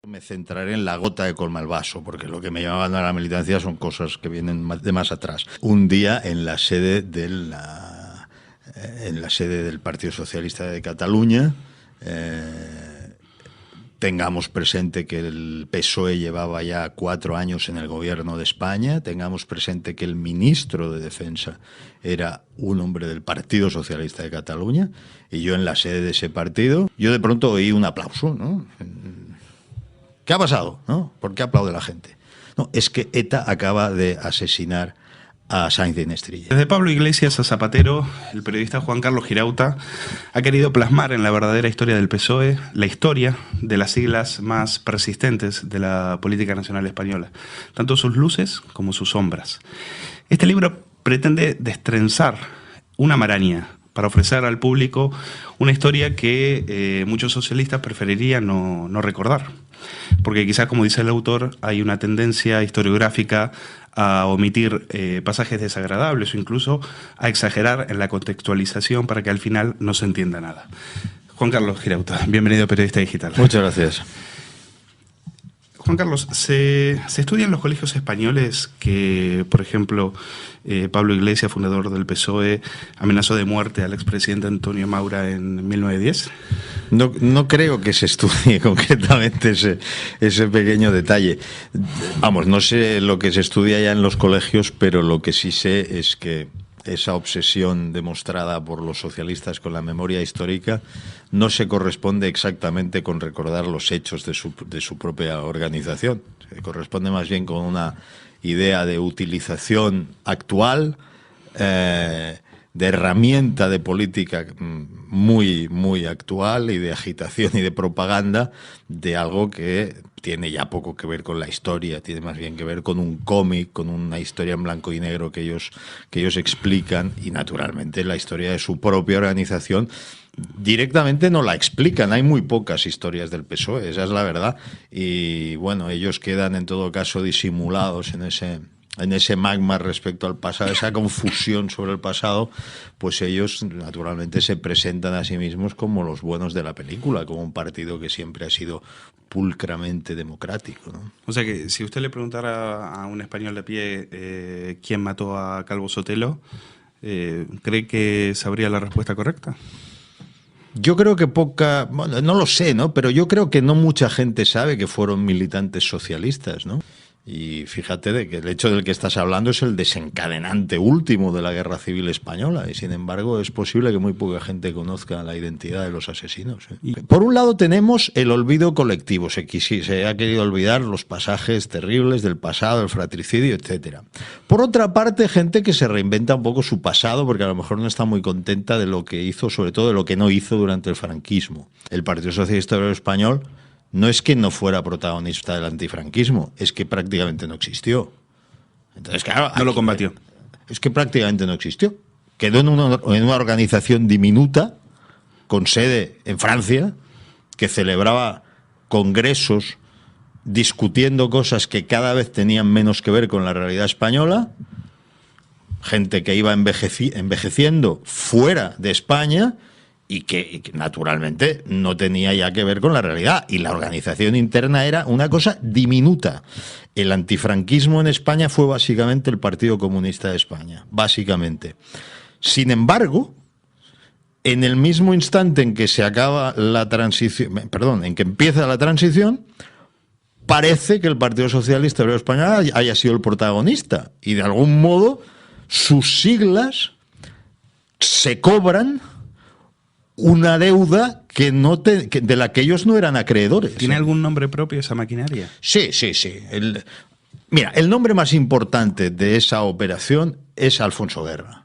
Me centraré en la gota que colma el vaso, porque lo que me llevaban a la militancia son cosas que vienen de más atrás. Un día en la sede del Partido Socialista de Cataluña, tengamos presente que el PSOE llevaba ya 4 años en el gobierno de España, tengamos presente que el ministro de Defensa era un hombre del Partido Socialista de Cataluña, y yo en la sede de ese partido, yo de pronto oí un aplauso, ¿no? ¿Qué ha pasado? ¿No? ¿Por qué aplaude la gente? No, es que ETA acaba de asesinar a Sáenz de Nestrilla. Desde Pablo Iglesias a Zapatero, el periodista Juan Carlos Girauta ha querido plasmar en la verdadera historia del PSOE la historia de las siglas más persistentes de la política nacional española, tanto sus luces como sus sombras. Este libro pretende destrenzar una maraña para ofrecer al público una historia que muchos socialistas preferirían no recordar. Porque quizás, como dice el autor, hay una tendencia historiográfica a omitir pasajes desagradables o incluso a exagerar en la contextualización para que al final no se entienda nada. Juan Carlos Girauta, bienvenido a Periodista Digital. Muchas gracias. Juan Carlos, ¿se estudia en los colegios españoles que, por ejemplo, Pablo Iglesias, fundador del PSOE, amenazó de muerte al expresidente Antonio Maura en 1910? No creo que se estudie concretamente ese pequeño detalle. Vamos, no sé lo que se estudia ya en los colegios, pero lo que sí sé es que esa obsesión demostrada por los socialistas con la memoria histórica no se corresponde exactamente con recordar los hechos de su propia organización. Se corresponde más bien con una idea de utilización actual, de herramienta de política muy actual y de agitación y de propaganda de algo que tiene ya poco que ver con la historia, tiene más bien que ver con un cómic, con una historia en blanco y negro que ellos explican, y naturalmente la historia de su propia organización directamente no la explican. Hay muy pocas historias del PSOE, esa es la verdad, y bueno, ellos quedan en todo caso disimulados en ese magma respecto al pasado, esa confusión sobre el pasado. Pues ellos naturalmente se presentan a sí mismos como los buenos de la película, como un partido que siempre ha sido pulcramente democrático, ¿no? O sea que si usted le preguntara a un español de pie quién mató a Calvo Sotelo, ¿cree que sabría la respuesta correcta? Yo creo que bueno, no lo sé, ¿no? Pero yo creo que no mucha gente sabe que fueron militantes socialistas, ¿no? Y fíjate de que el hecho del que estás hablando es el desencadenante último de la Guerra Civil Española, y sin embargo es posible que muy poca gente conozca la identidad de los asesinos, ¿eh? Por un lado tenemos el olvido colectivo, se ha querido olvidar los pasajes terribles del pasado, el fratricidio, etcétera. Por otra parte, gente que se reinventa un poco su pasado porque a lo mejor no está muy contenta de lo que hizo, sobre todo de lo que no hizo durante el franquismo. El Partido Socialista Obrero Español no es que no fuera protagonista del antifranquismo, es que prácticamente no existió. Entonces, claro, no lo combatió. Es que prácticamente no existió. Quedó en una organización diminuta, con sede en Francia, que celebraba congresos discutiendo cosas que cada vez tenían menos que ver con la realidad española, gente que iba envejeciendo fuera de España, y que naturalmente no tenía ya que ver con la realidad. Y la organización interna era una cosa diminuta. El antifranquismo en España fue básicamente el Partido Comunista de España, básicamente. Sin embargo, en el mismo instante en que se acaba la transición, en que empieza la transición, parece que el Partido Socialista Obrero Español haya sido el protagonista. Y de algún modo sus siglas se cobran una deuda de la que ellos no eran acreedores. ¿Tiene algún nombre propio esa maquinaria? Sí. Mira, el nombre más importante de esa operación es Alfonso Guerra.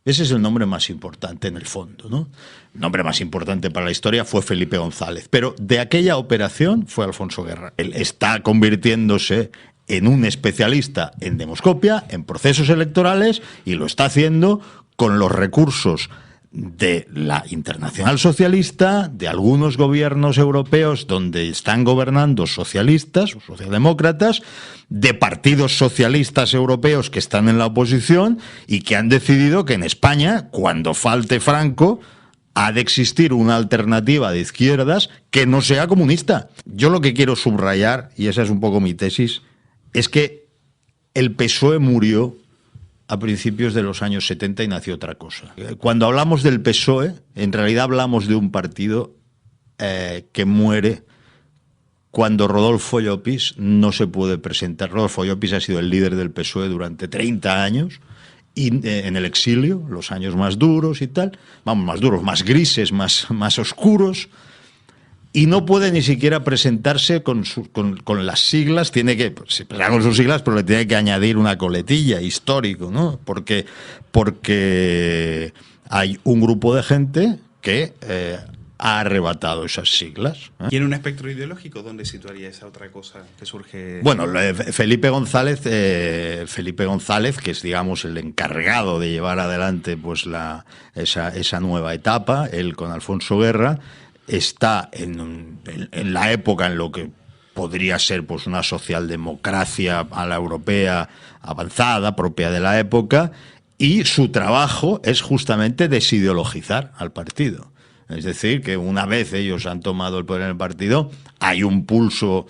Ese es el nombre más importante en el fondo, ¿no? El nombre más importante para la historia fue Felipe González, pero de aquella operación fue Alfonso Guerra. Él está convirtiéndose en un especialista en demoscopia, en procesos electorales, y lo está haciendo con los recursos de la Internacional Socialista, de algunos gobiernos europeos donde están gobernando socialistas o socialdemócratas, de partidos socialistas europeos que están en la oposición y que han decidido que en España, cuando falte Franco, ha de existir una alternativa de izquierdas que no sea comunista. Yo lo que quiero subrayar, y esa es un poco mi tesis, es que el PSOE murió a principios de los años 70 y nació otra cosa. Cuando hablamos del PSOE, en realidad hablamos de un partido que muere cuando Rodolfo Llopis no se puede presentar. Rodolfo Llopis ha sido el líder del PSOE durante 30 años, y en el exilio, los años más duros y tal, vamos, más duros, más grises, más oscuros, y no puede ni siquiera presentarse con las siglas, tiene que, pues, se presenta con sus siglas, pero le tiene que añadir una coletilla, histórico, ¿no? Porque hay un grupo de gente que ha arrebatado esas siglas. ¿Y en un espectro ideológico dónde situaría esa otra cosa que surge? Bueno, Felipe González, que es, digamos, el encargado de llevar adelante pues esa nueva etapa, él con Alfonso Guerra, está en la época en lo que podría ser pues una socialdemocracia a la europea avanzada, propia de la época, y su trabajo es justamente desideologizar al partido. Es decir, que una vez ellos han tomado el poder en el partido, hay un pulso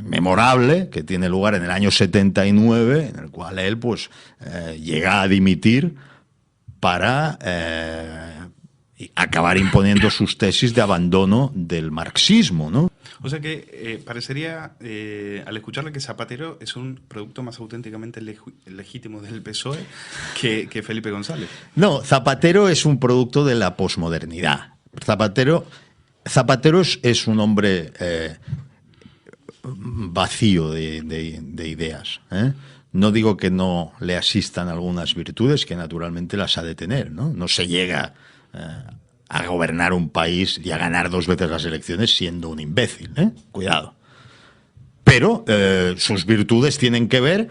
memorable que tiene lugar en el año 79, en el cual él pues llega a dimitir para acabar imponiendo sus tesis de abandono del marxismo, ¿no? O sea que parecería, al escucharle, que Zapatero es un producto más auténticamente legítimo del PSOE que Felipe González. No, Zapatero es un producto de la posmodernidad. Zapatero es un hombre vacío de ideas, ¿eh? No digo que no le asistan algunas virtudes, que naturalmente las ha de tener, ¿no? No se llega a gobernar un país y a ganar 2 veces las elecciones siendo un imbécil, ¿eh? Cuidado. Pero sus virtudes tienen que ver,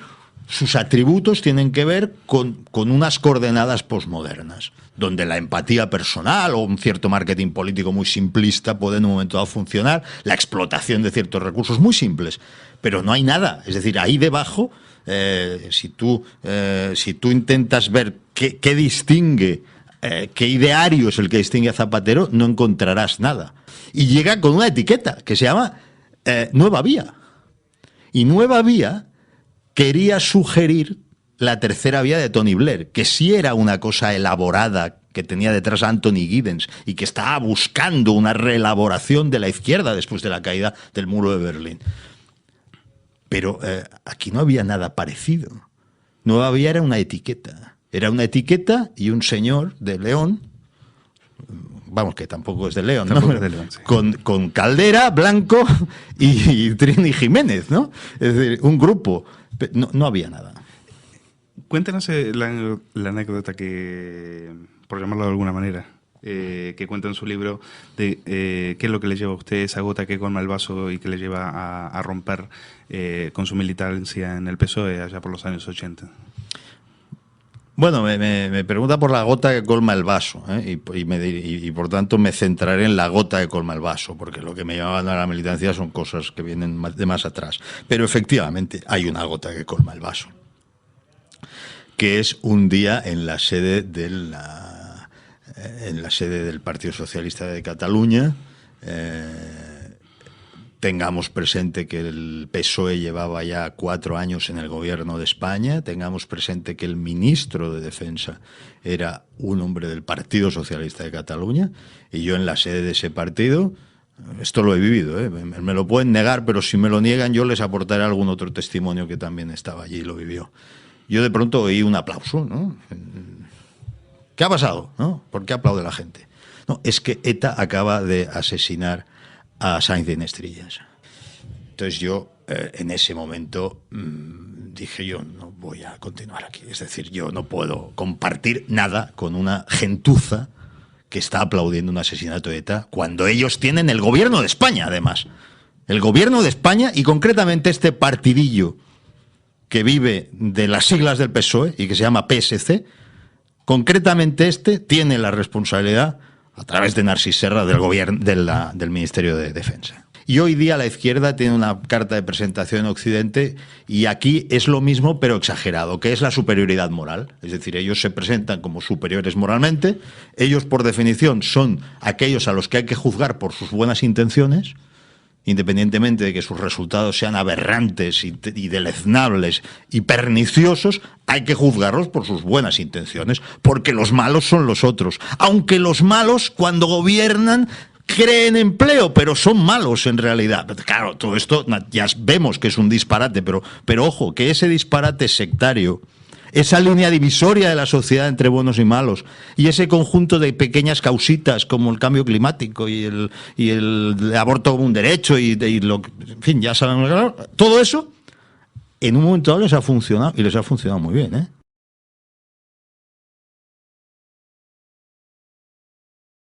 sus atributos tienen que ver con unas coordenadas posmodernas, donde la empatía personal o un cierto marketing político muy simplista puede en un momento dado funcionar, la explotación de ciertos recursos muy simples, pero no hay nada. Es decir, ahí debajo, si tú intentas ver qué distingue, qué ideario es el que distingue a Zapatero, no encontrarás nada. Y llega con una etiqueta que se llama Nueva Vía. Y Nueva Vía quería sugerir la tercera vía de Tony Blair, que sí era una cosa elaborada, que tenía detrás a Anthony Giddens y que estaba buscando una reelaboración de la izquierda después de la caída del muro de Berlín. Pero aquí no había nada parecido. Nueva Vía era una etiqueta. Era una etiqueta y un señor de León, vamos, que tampoco es de León, ¿no? Es de León, sí. Con Caldera, Blanco y Trini Jiménez, ¿no? Es decir, un grupo. No había nada. Cuéntanos la anécdota que, por llamarlo de alguna manera, que cuenta en su libro de qué es lo que le lleva a usted esa gota que colma el vaso y que le lleva a romper con su militancia en el PSOE allá por los años 80. Bueno, me pregunta por la gota que colma el vaso, ¿eh? y por tanto me centraré en la gota que colma el vaso, porque lo que me llevaban a la militancia son cosas que vienen de más atrás. Pero efectivamente hay una gota que colma el vaso, que es un día en la sede del Partido Socialista de Cataluña. Tengamos presente que el PSOE llevaba ya 4 años en el gobierno de España, tengamos presente que el ministro de Defensa era un hombre del Partido Socialista de Cataluña, y yo en la sede de ese partido, esto lo he vivido, me lo pueden negar, pero si me lo niegan yo les aportaré algún otro testimonio que también estaba allí y lo vivió. Yo de pronto oí un aplauso, ¿no? ¿Qué ha pasado? ¿No? ¿Por qué aplaude la gente? No, es que ETA acaba de asesinar a Sáenz de Inestrillas. Entonces yo en ese momento dije, yo no voy a continuar aquí. Es decir, yo no puedo compartir nada con una gentuza que está aplaudiendo un asesinato de ETA cuando ellos tienen el gobierno de España, además. El gobierno de España, y concretamente este partidillo que vive de las siglas del PSOE y que se llama PSC, concretamente este tiene la responsabilidad, a través de Narcís Serra, del gobierno, del Ministerio de Defensa. Y hoy día la izquierda tiene una carta de presentación en Occidente y aquí es lo mismo pero exagerado, que es la superioridad moral. Es decir, ellos se presentan como superiores moralmente, ellos por definición son aquellos a los que hay que juzgar por sus buenas intenciones, independientemente de que sus resultados sean aberrantes y deleznables y perniciosos, hay que juzgarlos por sus buenas intenciones, porque los malos son los otros. Aunque los malos, cuando gobiernan, creen empleo, pero son malos en realidad. Claro, todo esto ya vemos que es un disparate, pero ojo, que ese disparate sectario, esa línea divisoria de la sociedad entre buenos y malos, y ese conjunto de pequeñas causitas como el cambio climático y el aborto como un derecho en fin, ya saben, todo eso en un momento dado les ha funcionado, y les ha funcionado muy bien, ¿eh?